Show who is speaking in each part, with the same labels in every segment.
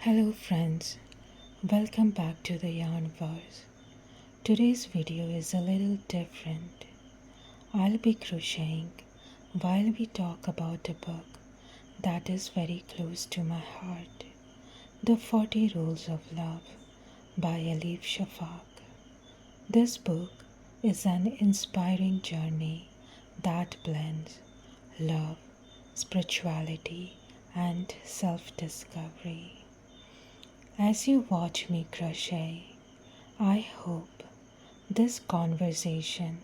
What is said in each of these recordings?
Speaker 1: Hello friends, welcome back to the Theyarnverse. Today's video is a little different. I'll be crocheting while we talk about a book that is very close to my heart, The 40 Rules of Love by Elif Shafak. This book is an inspiring journey that blends love, spirituality, and self-discovery. As you watch me crochet, I hope this conversation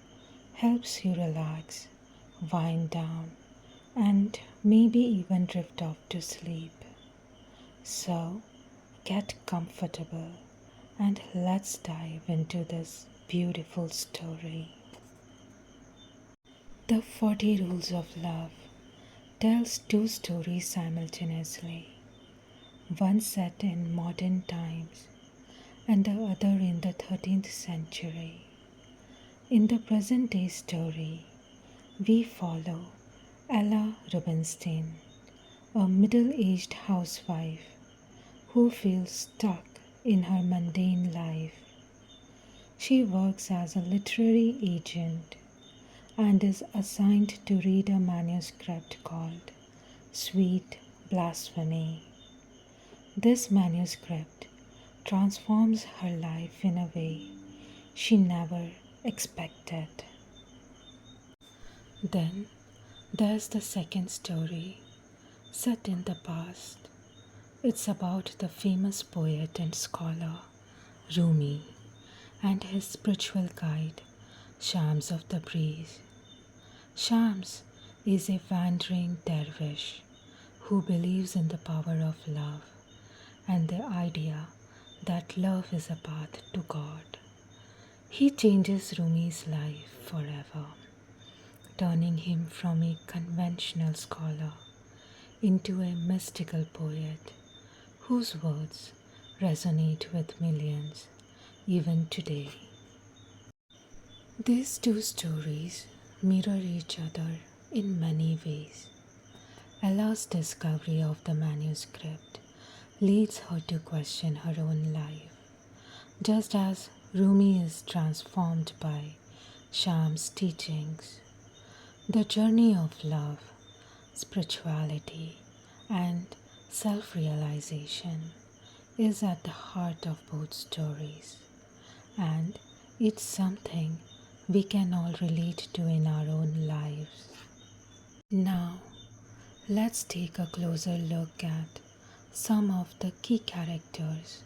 Speaker 1: helps you relax, wind down, and maybe even drift off to sleep. So, get comfortable and let's dive into this beautiful story. The 40 Rules of Love tells two stories simultaneously, one set in modern times and the other in the 13th century. In the present day story, we follow Ella Rubinstein, a middle aged housewife who feels stuck in her mundane life. She works as a literary agent and is assigned to read a manuscript called Sweet Blasphemy. This manuscript transforms her life in a way she never expected. Then there's the second story, set in the past. It's about the famous poet and scholar Rumi and his spiritual guide Shams of the Breeze. Shams is a wandering dervish who believes in the power of love and the idea that love is a path to God. He changes Rumi's life forever, turning him from a conventional scholar into a mystical poet whose words resonate with millions even today. These two stories mirror each other in many ways. Ella's discovery of the manuscript leads her to question her own life, just as Rumi is transformed by Sham's teachings. The journey of love, spirituality, and self realization is at the heart of both stories, and it's something we can all relate to in our own lives. Now, let's take a closer look at some of the key characters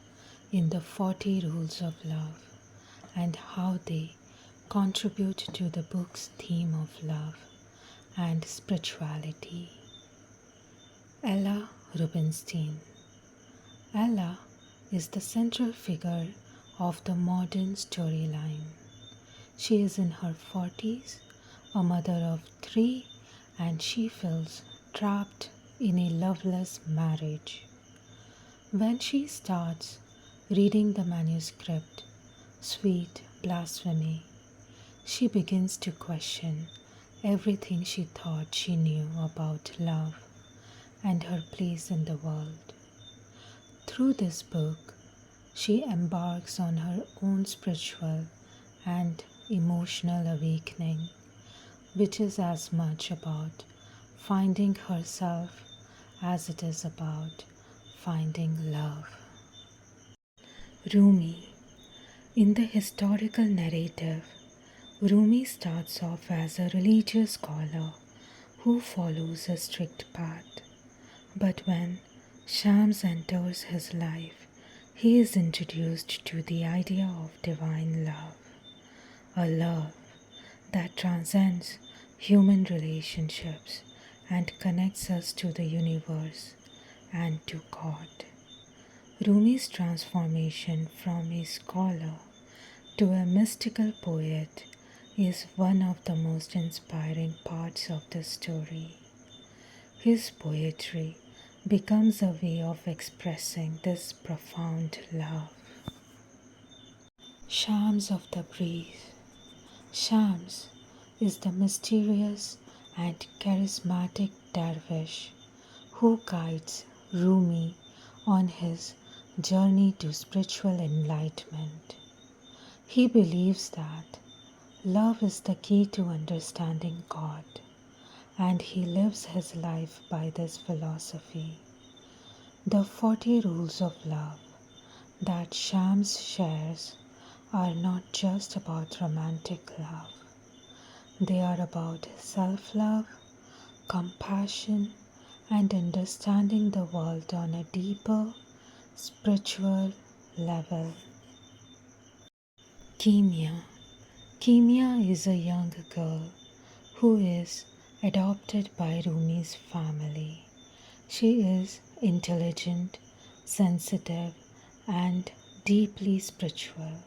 Speaker 1: in the 40 Rules of Love and how they contribute to the book's theme of love and spirituality. Ella Rubinstein. Ella is the central figure of the modern storyline. She is in her 40s, a mother of 3, and she feels trapped in a loveless marriage. When she starts reading the manuscript, Sweet Blasphemy, she begins to question everything she thought she knew about love and her place in the world. Through this book, she embarks on her own spiritual and emotional awakening, which is as much about finding herself as it is about finding love. Rumi. In the historical narrative, Rumi starts off as a religious scholar who follows a strict path. But when Shams enters his life, he is introduced to the idea of divine love, a love that transcends human relationships and connects us to the universe and to God. Rumi's transformation from a scholar to a mystical poet is one of the most inspiring parts of the story. His poetry becomes a way of expressing this profound love. Shams of the Breeze. Shams is the mysterious and charismatic dervish who guides Rumi on his journey to spiritual enlightenment. He believes that love is the key to understanding God, and he lives his life by this philosophy. The 40 rules of love that Shams shares are not just about romantic love. They are about self-love, compassion, and understanding the world on a deeper spiritual level. Kimia. Kimia is a young girl who is adopted by Rumi's family. She is intelligent, sensitive, and deeply spiritual,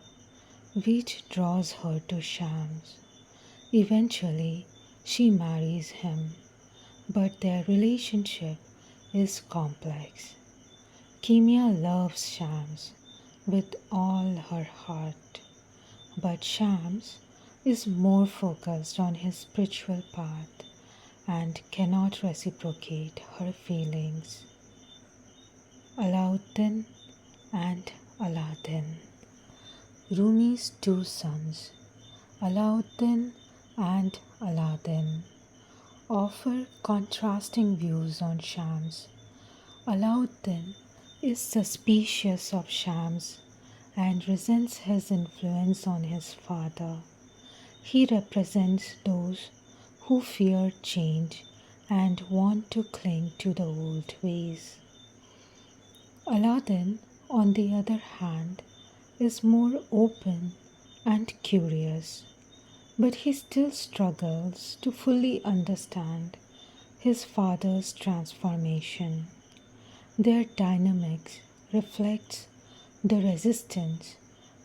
Speaker 1: which draws her to Shams. Eventually, she marries him, but their relationship is complex. Kimia loves Shams with all her heart, but Shams is more focused on his spiritual path and cannot reciprocate her feelings. Alauddin and Aladdin. Rumi's two sons, Alauddin and Aladdin, offer contrasting views on Shams. Alauddin is suspicious of Shams and resents his influence on his father. He represents those who fear change and want to cling to the old ways. Aladdin, on the other hand, is more open and curious, but he still struggles to fully understand his father's transformation. Their dynamics reflects the resistance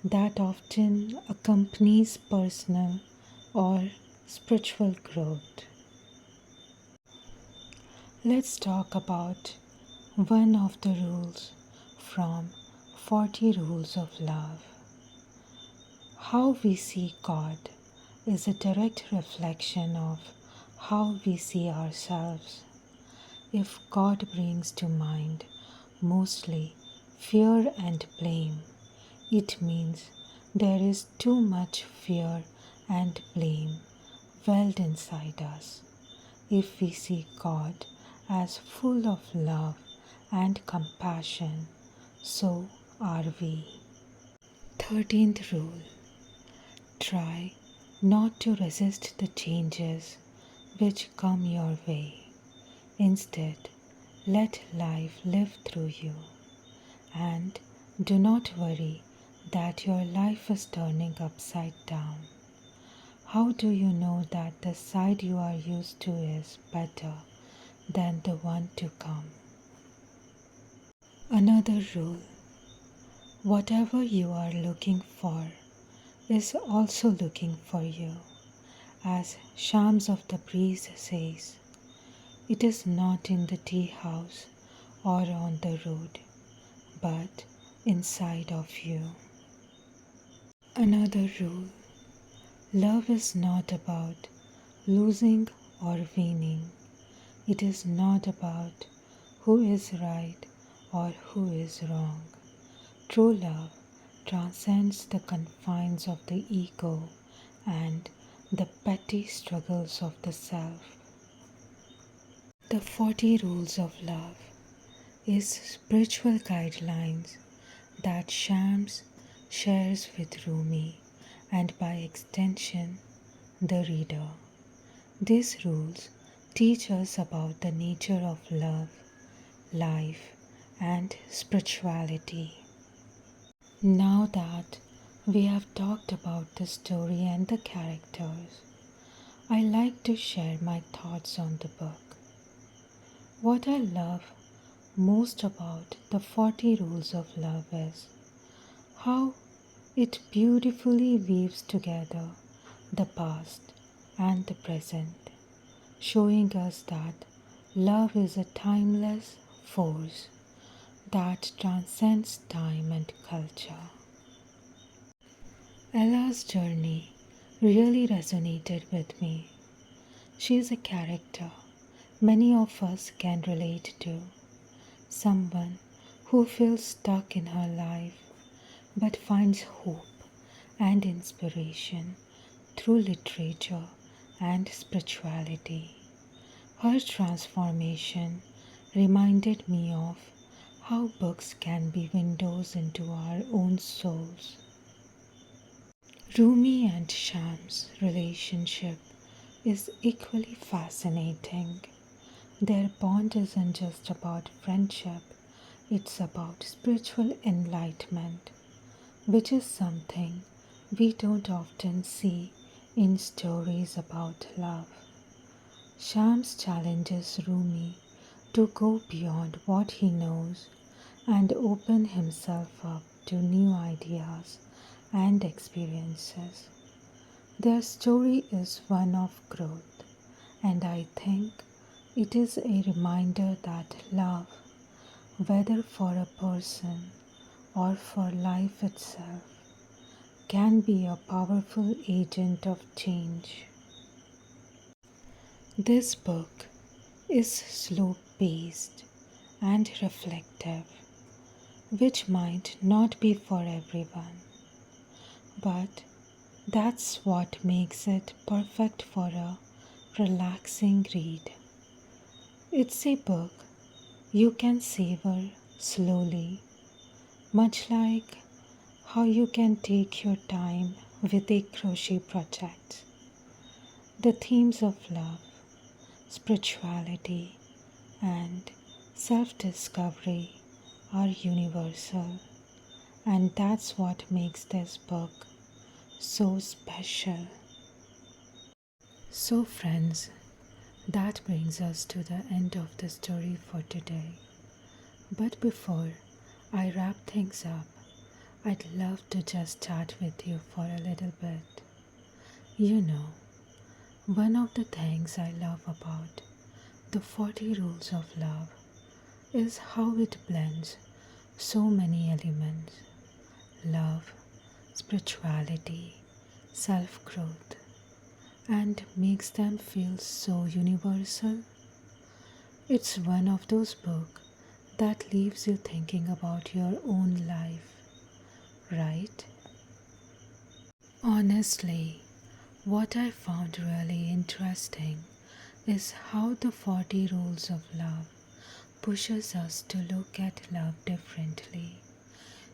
Speaker 1: that often accompanies personal or spiritual growth. Let's talk about one of the rules from 40 Rules of Love. How we see God is a direct reflection of how we see ourselves. If God brings to mind mostly fear and blame, it means there is too much fear and blame welled inside us. If we see God as full of love and compassion, so are we. 13th rule. Try not to resist the changes which come your way. Instead, let life live through you. And do not worry that your life is turning upside down. How do you know that the side you are used to is better than the one to come? Another rule. Whatever you are looking for is also looking for you. As Shams of the Breeze says, it is not in the tea house or on the road, but inside of you. Another rule. Love is not about losing or winning. It is not about who is right or who is wrong. True love transcends the confines of the ego and the petty struggles of the self. The 40 Rules of Love is spiritual guidelines that Shams shares with Rumi and by extension the reader. These rules teach us about the nature of love, life, and spirituality. Now that we have talked about the story and the characters, I like to share my thoughts on the book. What I love most about the 40 Rules of Love is how it beautifully weaves together the past and the present, showing us that love is a timeless force that transcends time and culture. Ella's journey really resonated with me. She is a character many of us can relate to, someone who feels stuck in her life but finds hope and inspiration through literature and spirituality. Her transformation reminded me of how books can be windows into our own souls. Rumi and Sham's relationship is equally fascinating. Their bond isn't just about friendship, it's about spiritual enlightenment, which is something we don't often see in stories about love. Shams challenges Rumi to go beyond what he knows and open himself up to new ideas and experiences. Their story is one of growth, and I think it is a reminder that love, whether for a person or for life itself, can be a powerful agent of change. This book is slow paced and reflective, which might not be for everyone, but that's what makes it perfect for a relaxing read. It's a book you can savor slowly, much like how you can take your time with a crochet project. The themes of love, spirituality, and self discovery are universal, and that's what makes this book so special. So, friends, that brings us to the end of the story for today. But before I wrap things up, I'd love to just chat with you for a little bit. You know, one of the things I love about the 40 Rules of Love is how it blends so many elements: love, spirituality, self growth, and makes them feel so universal. It's one of those books that leaves you thinking about your own life, right? Honestly, what I found really interesting is how the 40 Rules of Love pushes us to look at love differently.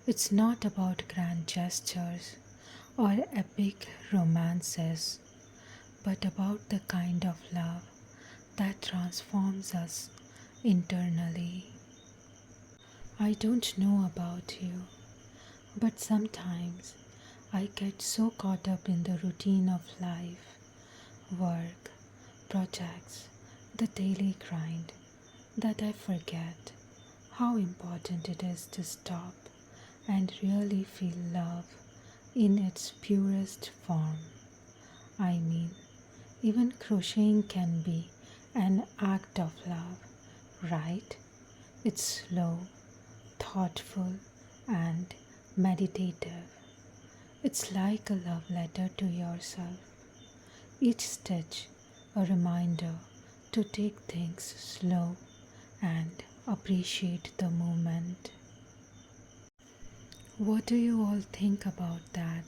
Speaker 1: It's not about grand gestures or epic romances, but about the kind of love that transforms us internally. I don't know about you, but sometimes I get so caught up in the routine of life, work, projects, the daily grind, that I forget how important it is to stop and really feel love in its purest form. I mean, even crocheting can be an act of love, right? It's slow, thoughtful, and meditative. It's like a love letter to yourself. Each stitch a reminder to take things slow and appreciate the moment. What do you all think about that?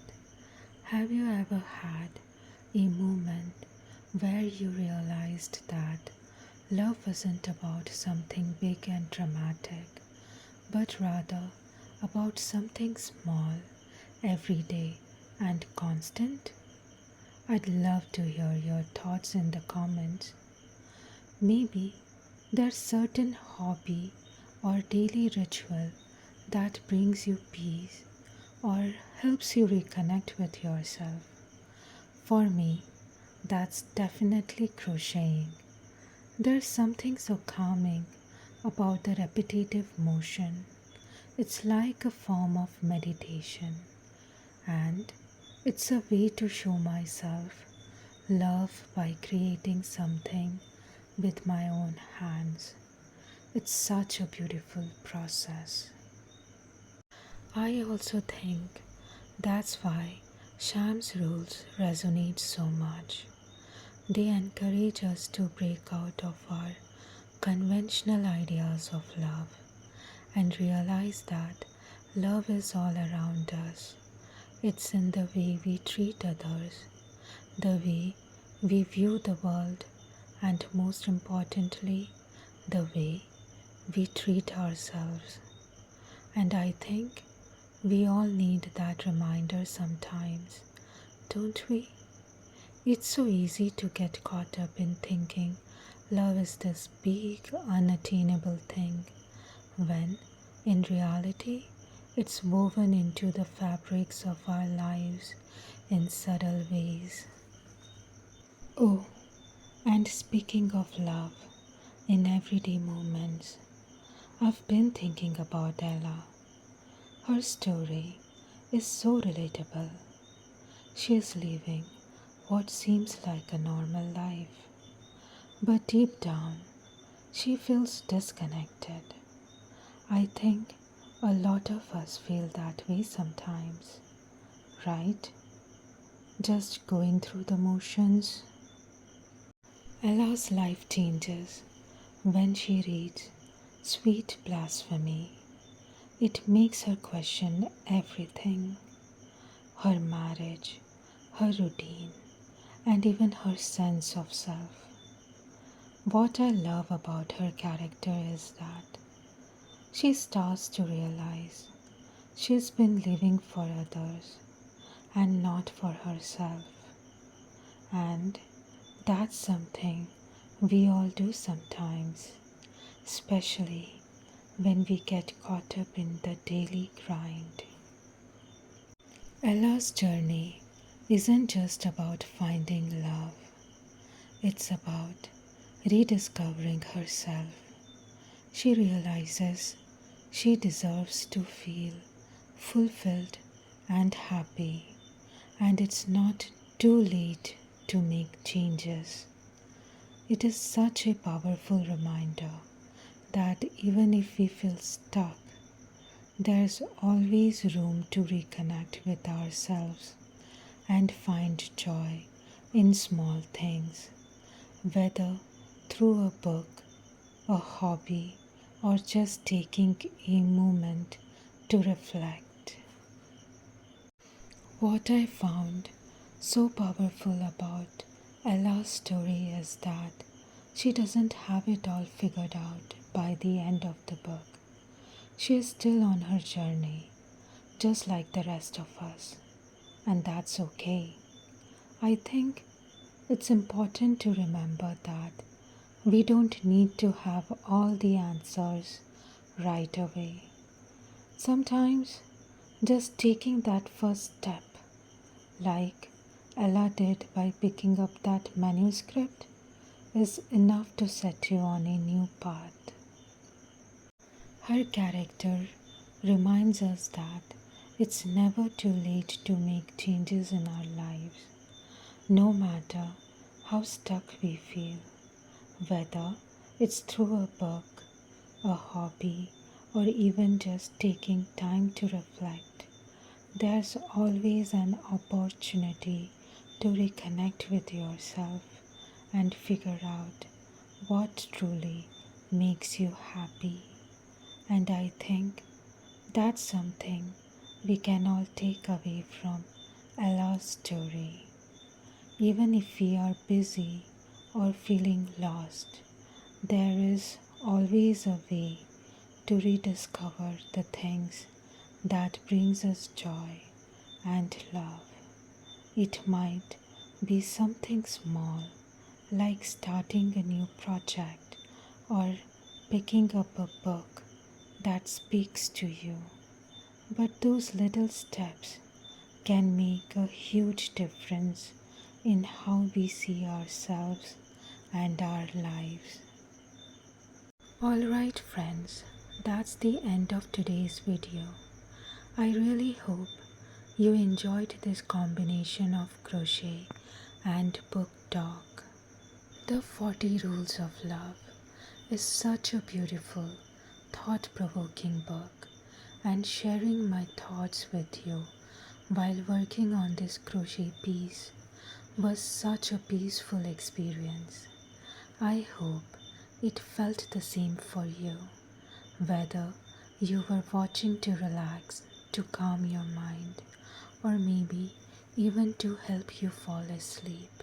Speaker 1: Have you ever had a moment where you realized that love wasn't about something big and dramatic, but rather about something small, everyday, and constant? I'd love to hear your thoughts in the comments. Maybe there's certain hobby or daily ritual that brings you peace or helps you reconnect with yourself. For me, that's definitely crocheting. There's something so calming about the repetitive motion. It's like a form of meditation, and it's a way to show myself love by creating something with my own hands. It's such a beautiful process. I also think that's why Sham's rules resonate so much. They encourage us to break out of our conventional ideas of love and realize that love is all around us. It's in the way we treat others, the way we view the world, and most importantly, the way we treat ourselves. And I think we all need that reminder sometimes, don't we? It's so easy to get caught up in thinking love is this big, unattainable thing, when in reality it's woven into the fabrics of our lives in subtle ways. Oh, and speaking of love, in everyday moments, I've been thinking about Ella. Her story is so relatable. She is living what seems like a normal life, but deep down, she feels disconnected. I think a lot of us feel that way sometimes, right? Just going through the motions. Ella's life changes when she reads Sweet Blasphemy. It makes her question everything: her marriage, her routine, and even her sense of self. What I love about her character is that she starts to realize she's been living for others and not for herself. And that's something we all do sometimes, especially when we get caught up in the daily grind. Ella's journey isn't just about finding love, it's about rediscovering herself. She realizes she deserves to feel fulfilled and happy, and it's not too late to make changes. It is such a powerful reminder that even if we feel stuck, there's always room to reconnect with ourselves and find joy in small things, whether through a book, a hobby, or just taking a moment to reflect. What I found so powerful about Ella's story is that she doesn't have it all figured out by the end of the book. She is still on her journey, just like the rest of us, and that's okay. I think it's important to remember that we don't need to have all the answers right away. Sometimes just taking that first step, like Ella did by picking up that manuscript, is enough to set you on a new path. Her character reminds us that it's never too late to make changes in our lives, no matter how stuck we feel, whether it's through a book, a hobby, or even just taking time to reflect. There's always an opportunity to reconnect with yourself and figure out what truly makes you happy. And I think that's something we can all take away from Ella's story. Even if we are busy or feeling lost, there is always a way to rediscover the things that brings us joy and love. It might be something small, like starting a new project or picking up a book that speaks to you. But those little steps can make a huge difference in how we see ourselves and our lives. Alright friends, that's the end of today's video. I really hope you enjoyed this combination of crochet and book talk. The 40 Rules of Love is such a beautiful, thought-provoking book, and sharing my thoughts with you while working on this crochet piece was such a peaceful experience. I hope it felt the same for you, whether You were watching to relax, to calm your mind, or maybe even to help you fall asleep.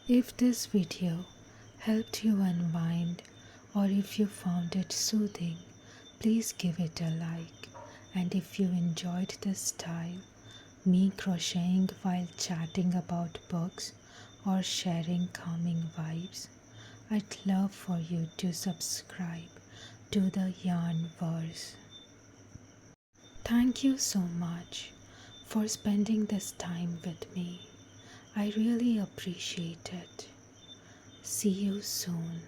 Speaker 1: If this video helped you unwind or if you found it soothing, please give it a like. And if you enjoyed this style, me crocheting while chatting about books or sharing calming vibes, I'd love for you to subscribe to the Theyarnverse. Thank you so much for spending this time with me. I really appreciate it. See you soon.